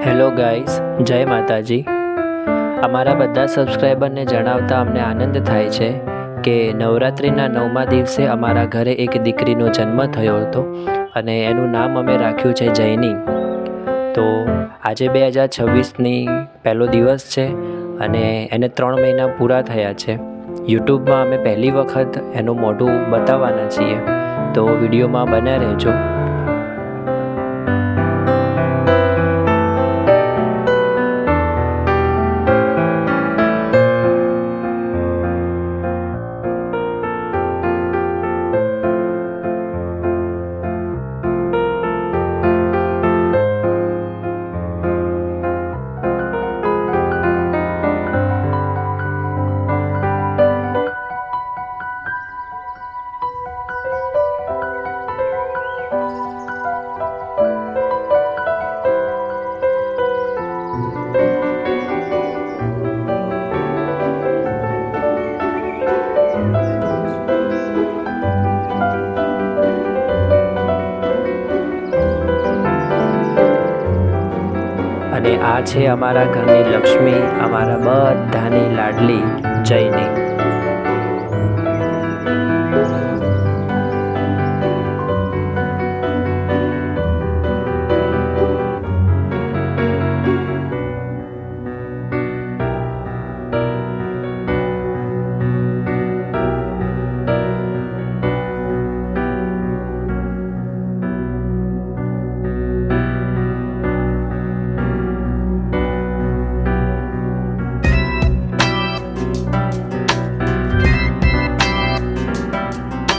Hello guys, જય માતાજી. અમારા બધા સબસ્ક્રાઈબરને જણાવતા અમને આનંદ થાય છે કે નવરાત્રિના 9મા દિવસે અમારા ઘરે એક દીકરીનો જન્મ થયો હતો અને એનું નામ અમે રાખ્યું છે જૈની. તો આજે 2026ની પહેલો દિવસ છે અને એને 3 મહિના પૂરા થયા છે. યુટ્યુબમાં અમે પહેલી વખત એનું મોઢું બતાવવાના છીએ, તો વિડીયોમાં બન્યા રહેજો. અને આ છે અમારા ઘરની લક્ષ્મી, અમારા બધાની લાડલી જૈની.